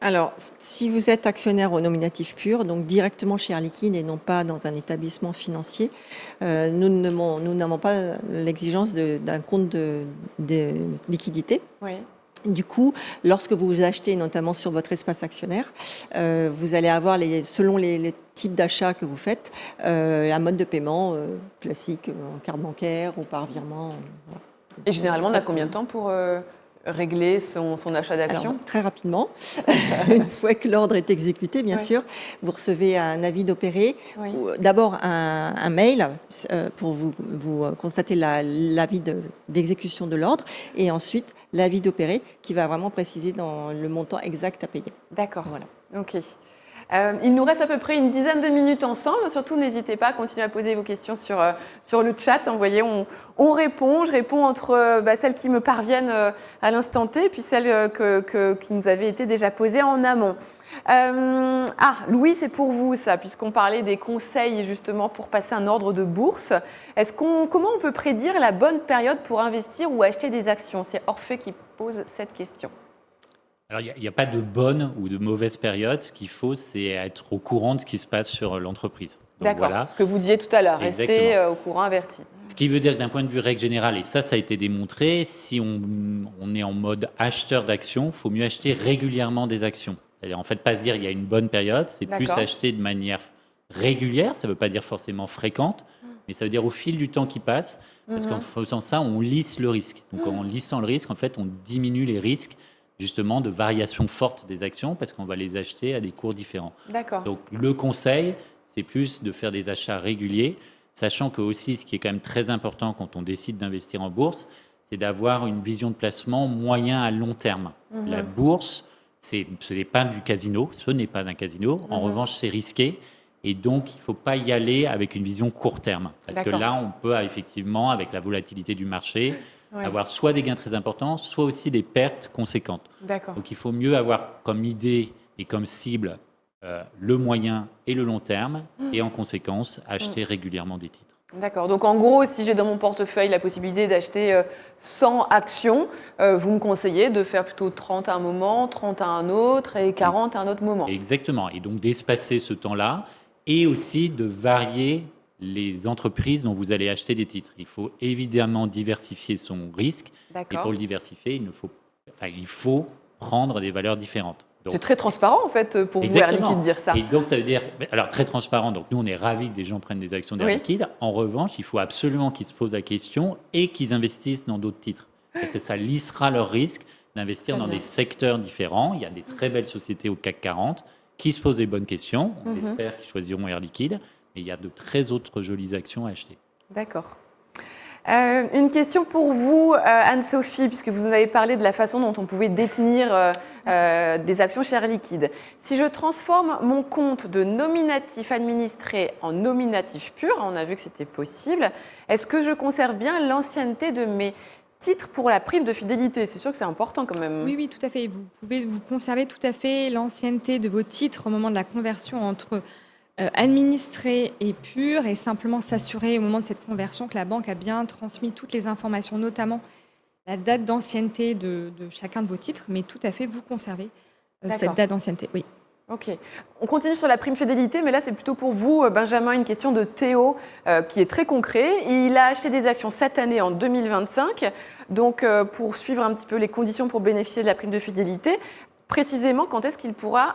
Alors, si vous êtes actionnaire au nominatif pur, donc directement chez Air Liquide et non pas dans un établissement financier, nous n'avons pas l'exigence d'un compte de liquidité. Oui. Du coup, lorsque vous achetez notamment sur votre espace actionnaire, vous allez avoir, selon les types d'achats que vous faites, un mode de paiement classique en carte bancaire ou par virement. Voilà. Et généralement, on a combien de temps pour régler son achat d'actions ? Alors, très rapidement, une fois que l'ordre est exécuté, bien sûr, vous recevez un avis d'opérer, d'abord un mail pour vous constater l'avis d'exécution de l'ordre, et ensuite l'avis d'opérer qui va vraiment préciser dans le montant exact à payer. D'accord, voilà. Ok. Il nous reste à peu près une dizaine de minutes ensemble. Surtout, n'hésitez pas à continuer à poser vos questions sur le chat. Vous voyez, on répond. Je réponds entre celles qui me parviennent à l'instant T et puis celles qui nous avaient été déjà posées en amont. Louis, c'est pour vous ça, puisqu'on parlait des conseils justement pour passer un ordre de bourse. Comment on peut prédire la bonne période pour investir ou acheter des actions ? C'est Orphée qui pose cette question. Alors, il n'y a pas de bonne ou de mauvaise période. Ce qu'il faut, c'est être au courant de ce qui se passe sur l'entreprise. Donc, d'accord, voilà. ce que vous disiez tout à l'heure, rester au courant averti. Ce qui veut dire que d'un point de vue règle générale, et ça a été démontré, si on est en mode acheteur d'actions, il faut mieux acheter régulièrement des actions. C'est-à-dire, en fait, pas se dire qu'il y a une bonne période, c'est plus acheter de manière régulière, ça ne veut pas dire forcément fréquente, mais ça veut dire au fil du temps qui passe, parce qu'en faisant ça, on lisse le risque. Donc en lissant le risque, en fait, on diminue les risques justement de variations fortes des actions parce qu'on va les acheter à des cours différents. D'accord. Donc le conseil, c'est plus de faire des achats réguliers, sachant que aussi, ce qui est quand même très important quand on décide d'investir en bourse, c'est d'avoir une vision de placement moyen à long terme. La bourse, ce n'est pas du casino, ce n'est pas un casino. En revanche, c'est risqué. Et donc, il ne faut pas y aller avec une vision court terme. Parce que là, on peut effectivement, avec la volatilité du marché, avoir soit des gains très importants, soit aussi des pertes conséquentes. D'accord. Donc, il faut mieux avoir comme idée et comme cible le moyen et le long terme. Et en conséquence, acheter régulièrement des titres. D'accord. Donc, en gros, si j'ai dans mon portefeuille la possibilité d'acheter 100 actions, vous me conseillez de faire plutôt 30 à un moment, 30 à un autre et 40 à un autre moment. Exactement. Et donc, d'espacer ce temps-là et aussi de varier les entreprises dont vous allez acheter des titres. Il faut évidemment diversifier son risque. Et D'accord. pour le diversifier, il faut prendre des valeurs différentes. Donc, C'est très transparent en fait pour vous, Air Liquide, dire ça. Et donc, ça veut dire, alors très transparent, donc nous on est ravis que des gens prennent des actions d'Air Oui. Liquide. En revanche, il faut absolument qu'ils se posent la question et qu'ils investissent dans d'autres titres. Parce que ça lissera leur risque d'investir Très dans bien. des secteurs différents. Il y a des très belles sociétés au CAC 40 qui se posent les bonnes questions. On espère qu'ils choisiront Air Liquide. Mais il y a de très autres jolies actions à acheter. D'accord. Une question pour vous, Anne-Sophie, puisque vous nous avez parlé de la façon dont on pouvait détenir des actions chez Air Liquide. Si je transforme mon compte de nominatif administré en nominatif pur, on a vu que c'était possible, est-ce que je conserve bien l'ancienneté de mes titres pour la prime de fidélité? C'est sûr que c'est important quand même. Oui, tout à fait. Vous pouvez vous conserver tout à fait l'ancienneté de vos titres au moment de la conversion entre administré et pur, et simplement s'assurer au moment de cette conversion que la banque a bien transmis toutes les informations, notamment la date d'ancienneté de chacun de vos titres, mais tout à fait, vous conservez D'accord. cette date d'ancienneté. Oui. Ok. On continue sur la prime fidélité, mais là, c'est plutôt pour vous, Benjamin, une question de Théo qui est très concret. Il a acheté des actions cette année en 2025. Donc, pour suivre un petit peu les conditions pour bénéficier de la prime de fidélité, précisément, quand est-ce qu'il pourra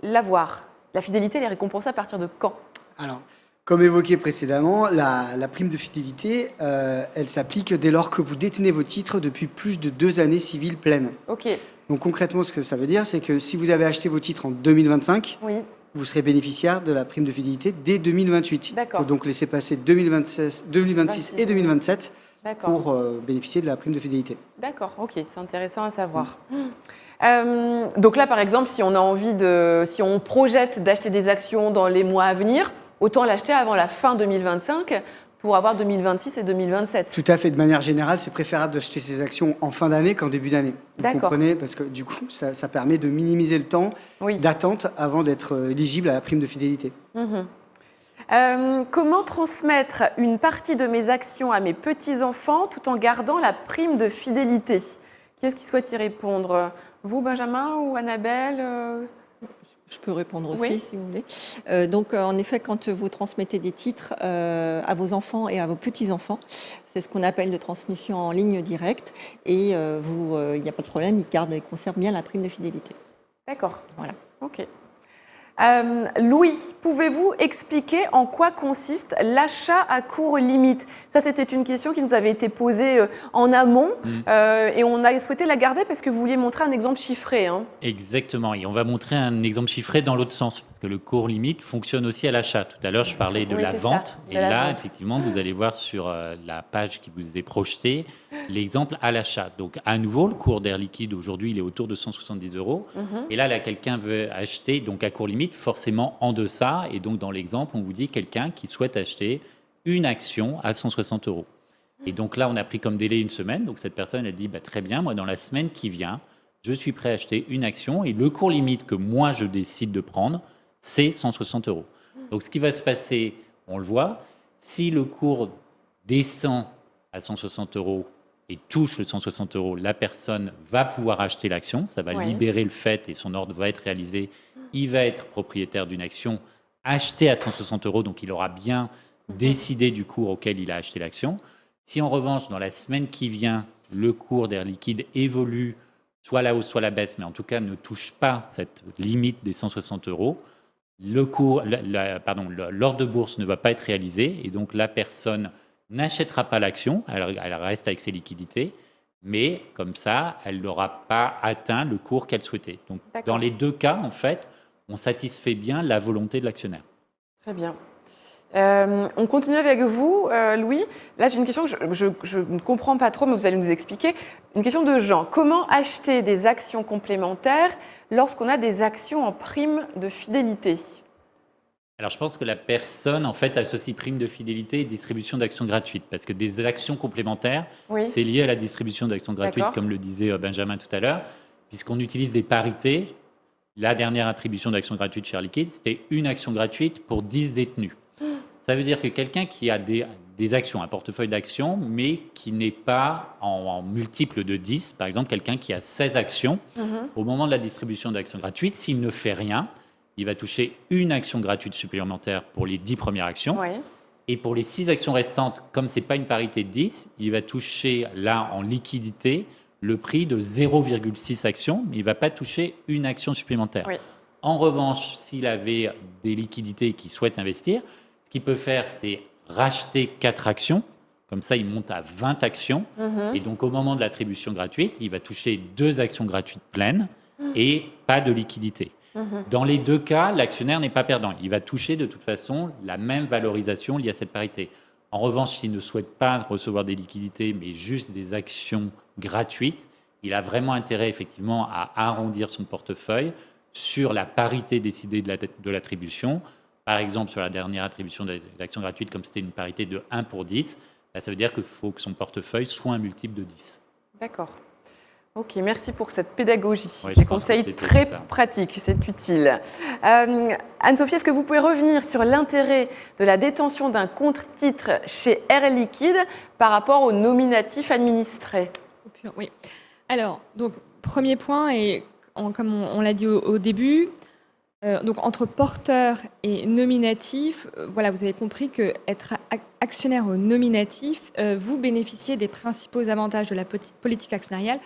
l'avoir? La fidélité, elle est récompensée à partir de quand? Alors, comme évoqué précédemment, la prime de fidélité, elle s'applique dès lors que vous détenez vos titres depuis plus de 2 années civiles pleines. Ok. Donc concrètement, ce que ça veut dire, c'est que si vous avez acheté vos titres en 2025, Oui. vous serez bénéficiaire de la prime de fidélité dès 2028. D'accord. Il faut donc laisser passer 2026 et 2027 D'accord. pour bénéficier de la prime de fidélité. D'accord. Ok. C'est intéressant à savoir. Donc là, par exemple, si on projette d'acheter des actions dans les mois à venir, autant l'acheter avant la fin 2025 pour avoir 2026 et 2027. Tout à fait. De manière générale, c'est préférable d'acheter ces actions en fin d'année qu'en début d'année. Vous D'accord. comprenez? Parce que du coup, ça permet de minimiser le temps Oui. d'attente avant d'être éligible à la prime de fidélité. Comment transmettre une partie de mes actions à mes petits-enfants tout en gardant la prime de fidélité? Qui est-ce qui souhaite y répondre? Vous, Benjamin, ou Annabelle? Je peux répondre aussi, Oui. si vous voulez. Donc, en effet, quand vous transmettez des titres à vos enfants et à vos petits-enfants, c'est ce qu'on appelle de transmission en ligne directe. Et il n'y a pas de problème, ils conservent bien la prime de fidélité. D'accord. Voilà. Ok. Louis, pouvez-vous expliquer en quoi consiste l'achat à court limite? Ça, c'était une question qui nous avait été posée en amont et on a souhaité la garder parce que vous vouliez montrer un exemple chiffré. Hein. Exactement, et on va montrer un exemple chiffré dans l'autre sens, parce que le court limite fonctionne aussi à l'achat. Tout à l'heure, je parlais de Oui, la c'est vente, ça, de et la là, vente. effectivement, vous allez voir sur la page qui vous est projetée l'exemple à l'achat. Donc, à nouveau, le cours d'Air Liquide, aujourd'hui, il est autour de 170 €. Et là, quelqu'un veut acheter, donc à court limite, forcément en deçà. Et donc, dans l'exemple, on vous dit quelqu'un qui souhaite acheter une action à 160 €. Et donc là, on a pris comme délai 1 semaine. Donc, cette personne, elle dit, très bien, moi, dans la semaine qui vient, je suis prêt à acheter une action. Et le cours limite que moi, je décide de prendre, c'est 160 €. Donc, ce qui va se passer, on le voit, si le cours descend à 160 € et touche le 160 €, la personne va pouvoir acheter l'action. Ça va Ouais. libérer le fait et son ordre va être réalisé. Il va être propriétaire d'une action achetée à 160 €, donc il aura bien décidé du cours auquel il a acheté l'action. Si en revanche, dans la semaine qui vient, le cours d'Air Liquide évolue soit à la hausse, soit à la baisse, mais en tout cas ne touche pas cette limite des 160 €, l'ordre de bourse ne va pas être réalisé et donc la personne n'achètera pas l'action, elle reste avec ses liquidités, mais comme ça, elle n'aura pas atteint le cours qu'elle souhaitait. Donc, D'accord. dans les deux cas, en fait, on satisfait bien la volonté de l'actionnaire. Très bien. On continue avec vous, Louis. Là, j'ai une question que je ne comprends pas trop, mais vous allez nous expliquer. Une question de Jean. Comment acheter des actions complémentaires lorsqu'on a des actions en prime de fidélité? Alors, je pense que la personne, en fait, associe prime de fidélité et distribution d'actions gratuites. Parce que des actions complémentaires, Oui. c'est lié à la distribution d'actions gratuites, D'accord. comme le disait Benjamin tout à l'heure, puisqu'on utilise des parités. La dernière attribution d'actions gratuites chez Air Liquide, c'était une action gratuite pour 10 détenus. Ça veut dire que quelqu'un qui a des actions, un portefeuille d'actions, mais qui n'est pas en multiple de 10, par exemple, quelqu'un qui a 16 actions, au moment de la distribution d'actions gratuites, s'il ne fait rien, il va toucher une action gratuite supplémentaire pour les 10 premières actions. Oui. Et pour les 6 actions restantes, comme ce n'est pas une parité de 10, il va toucher là en liquidité le prix de 0,6 actions, mais il ne va pas toucher une action supplémentaire. Oui. En revanche, s'il avait des liquidités qu'il souhaite investir, ce qu'il peut faire, c'est racheter 4 actions. Comme ça, il monte à 20 actions. Et donc, au moment de l'attribution gratuite, il va toucher 2 actions gratuites pleines et pas de liquidité. Dans les 2 cas, l'actionnaire n'est pas perdant. Il va toucher de toute façon la même valorisation liée à cette parité. En revanche, s'il ne souhaite pas recevoir des liquidités, mais juste des actions gratuites, il a vraiment intérêt effectivement à arrondir son portefeuille sur la parité décidée de l'attribution. Par exemple, sur la dernière attribution de l'action gratuite, comme c'était une parité de 1 pour 10, là, ça veut dire qu'il faut que son portefeuille soit un multiple de 10. D'accord. Ok, merci pour cette pédagogie. Ouais, Des je pense que conseils c'était très ça. pratiques, c'est utile. Anne-Sophie, est-ce que vous pouvez revenir sur l'intérêt de la détention d'un compte-titre chez Air Liquide par rapport au nominatif administré? Oui. Alors, donc, premier point, et comme on l'a dit au début, donc entre porteur et nominatif, voilà, vous avez compris que être actionnaire au nominatif, vous bénéficiez des principaux avantages de la politique actionnariale,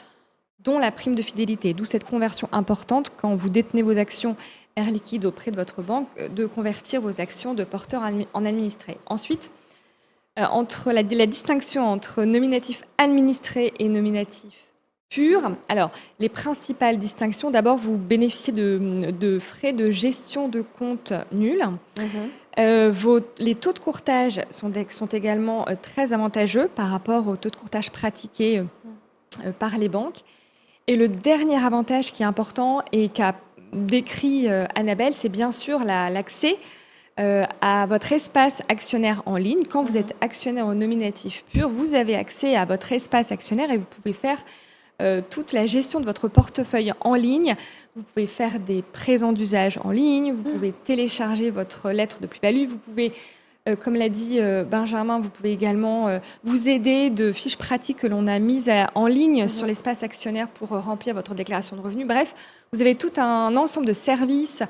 dont la prime de fidélité, d'où cette conversion importante quand vous détenez vos actions Air Liquide auprès de votre banque, de convertir vos actions de porteur en administré. Ensuite, entre la distinction entre nominatif administré et nominatif pur, alors les principales distinctions, d'abord vous bénéficiez de frais de gestion de compte nuls. Les taux de courtage sont également très avantageux par rapport aux taux de courtage pratiqués par les banques. Et le dernier avantage qui est important et qu'a décrit Annabelle, c'est bien sûr l'accès à votre espace actionnaire en ligne. Quand vous êtes actionnaire au nominatif pur, vous avez accès à votre espace actionnaire et vous pouvez faire toute la gestion de votre portefeuille en ligne. Vous pouvez faire des présents d'usage en ligne, vous pouvez télécharger votre lettre de plus-value, vous pouvez, comme l'a dit Benjamin, vous pouvez également vous aider de fiches pratiques que l'on a mises en ligne sur l'espace actionnaire pour remplir votre déclaration de revenus. Bref, vous avez tout un ensemble de services,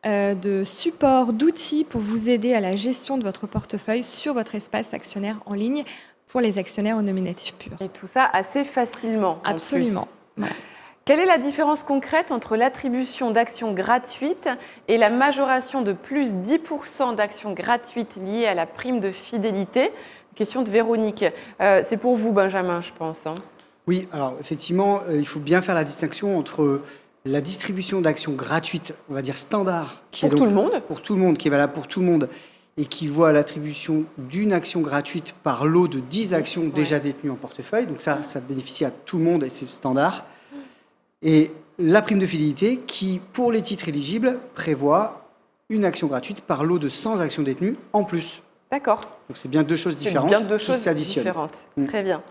de supports, d'outils pour vous aider à la gestion de votre portefeuille sur votre espace actionnaire en ligne pour les actionnaires au nominatif pur. Et tout ça assez facilement. Absolument. Ouais. Quelle est la différence concrète entre l'attribution d'actions gratuites et la majoration de plus 10% d'actions gratuites liées à la prime de fidélité? Question de Véronique. C'est pour vous, Benjamin, je pense. Oui, alors effectivement, il faut bien faire la distinction entre la distribution d'actions gratuites, on va dire standard, qui Pour est tout donc le monde. pour tout le monde, qui est valable pour tout le monde, et qui voit l'attribution d'une action gratuite par lot de 10 actions déjà détenues en portefeuille. Donc ça bénéficie à tout le monde et c'est standard. Et la prime de fidélité qui, pour les titres éligibles, prévoit une action gratuite par lot de 100 actions détenues en plus. D'accord. Donc c'est bien deux choses différentes bien deux qui choses s'additionnent. différentes. Très bien.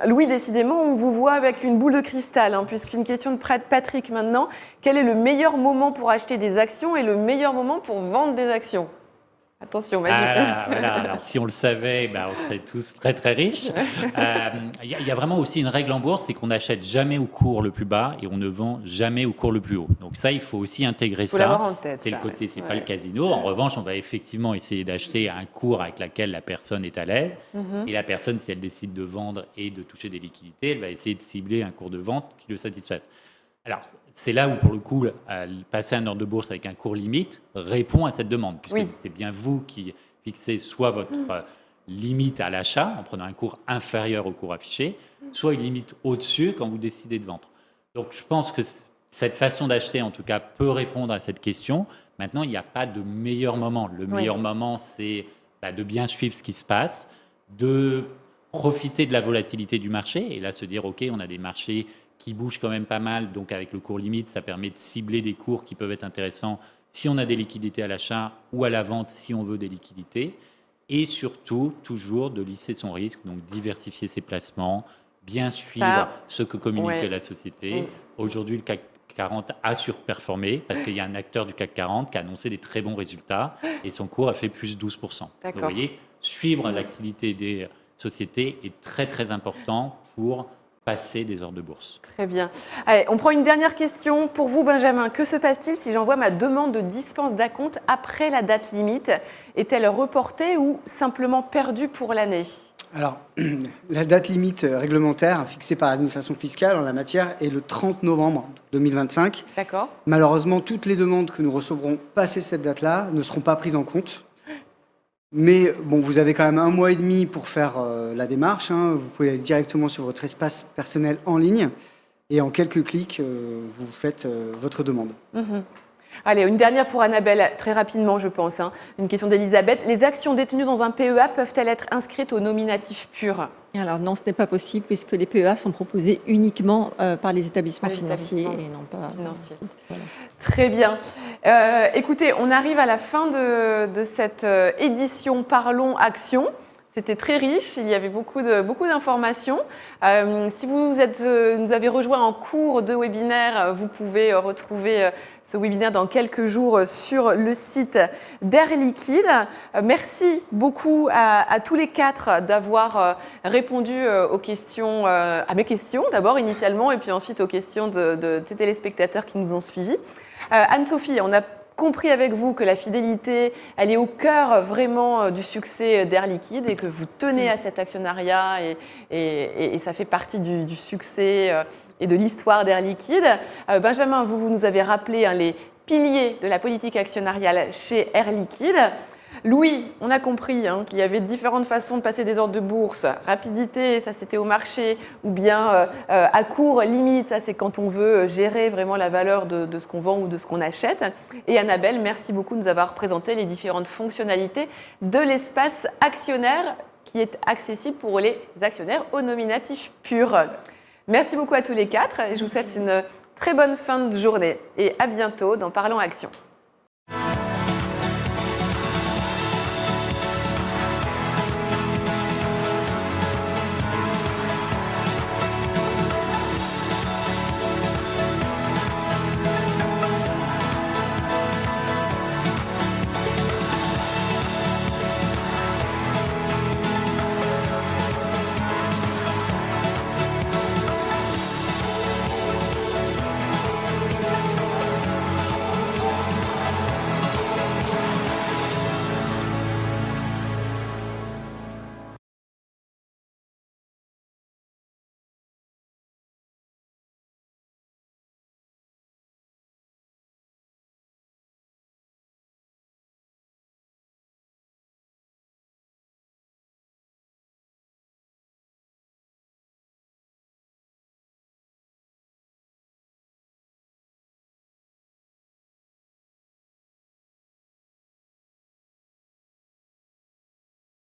Louis, décidément, on vous voit avec une boule de cristal, puisqu'une question de Patrick maintenant. Quel est le meilleur moment pour acheter des actions et le meilleur moment pour vendre des actions? Attention, magique. Voilà. Alors, si on le savait, on serait tous très très riches. Il y a vraiment aussi une règle en bourse, c'est qu'on n'achète jamais au cours le plus bas et on ne vend jamais au cours le plus haut. Donc ça, il faut aussi intégrer ça. Il faut l'avoir en tête. C'est le côté, c'est pas le casino. En revanche, on va effectivement essayer d'acheter à un cours avec lequel la personne est à l'aise. Et la personne, si elle décide de vendre et de toucher des liquidités, elle va essayer de cibler un cours de vente qui le satisfasse. Alors, c'est là où, pour le coup, passer un ordre de bourse avec un cours limite répond à cette demande, puisque c'est bien vous qui fixez soit votre limite à l'achat, en prenant un cours inférieur au cours affiché, soit une limite au-dessus quand vous décidez de vendre. Donc, je pense que cette façon d'acheter, en tout cas, peut répondre à cette question. Maintenant, il n'y a pas de meilleur moment. Le meilleur moment, c'est de bien suivre ce qui se passe, de profiter de la volatilité du marché, et là, se dire, OK, on a des marchés qui bouge quand même pas mal, donc avec le cours limite, ça permet de cibler des cours qui peuvent être intéressants si on a des liquidités à l'achat ou à la vente si on veut des liquidités, et surtout, toujours de lisser son risque, donc diversifier ses placements, bien suivre ce que communique la société. Aujourd'hui, le CAC 40 a surperformé parce qu'il y a un acteur du CAC 40 qui a annoncé des très bons résultats et son cours a fait plus 12%. Donc, vous voyez, suivre l'activité des sociétés est très très important pour passer des heures de bourse. Très bien. Allez, on prend une dernière question. Pour vous, Benjamin, que se passe-t-il si j'envoie ma demande de dispense d'acompte après la date limite? Est-elle reportée ou simplement perdue pour l'année? Alors, la date limite réglementaire fixée par l'administration fiscale en la matière est le 30 novembre 2025. D'accord. Malheureusement, toutes les demandes que nous recevrons passé cette date-là ne seront pas prises en compte. Mais bon, vous avez quand même 1 mois et demi pour faire la démarche. Vous pouvez aller directement sur votre espace personnel en ligne et en quelques clics, vous faites votre demande. Allez, une dernière pour Annabelle, très rapidement, je pense. Une question d'Elisabeth. Les actions détenues dans un PEA peuvent-elles être inscrites au nominatif pur? Alors non, ce n'est pas possible puisque les PEA sont proposés uniquement par les établissements Par les financiers établissements et non pas financiers. Voilà. Très bien. Écoutez, on arrive à la fin de cette édition Parlons Action. C'était très riche, il y avait beaucoup d'informations. Si vous nous avez rejoint en cours de webinaire, vous pouvez retrouver ce webinaire dans quelques jours sur le site d'Air Liquide. Merci beaucoup à tous les 4 d'avoir répondu aux questions, à mes questions d'abord initialement et puis ensuite aux questions des téléspectateurs qui nous ont suivis. Anne-Sophie, on a compris avec vous que la fidélité, elle est au cœur vraiment du succès d'Air Liquide et que vous tenez à cet actionnariat et ça fait partie du succès et de l'histoire d'Air Liquide. Benjamin, vous nous avez rappelé les piliers de la politique actionnariale chez Air Liquide. Louis, on a compris qu'il y avait différentes façons de passer des ordres de bourse. Rapidité, ça c'était au marché, ou bien à court, limite, ça c'est quand on veut gérer vraiment la valeur de ce qu'on vend ou de ce qu'on achète. Et Annabelle, merci beaucoup de nous avoir présenté les différentes fonctionnalités de l'espace actionnaire qui est accessible pour les actionnaires au nominatif pur. Merci beaucoup à tous les 4 et je vous souhaite une très bonne fin de journée et à bientôt dans Parlons Action.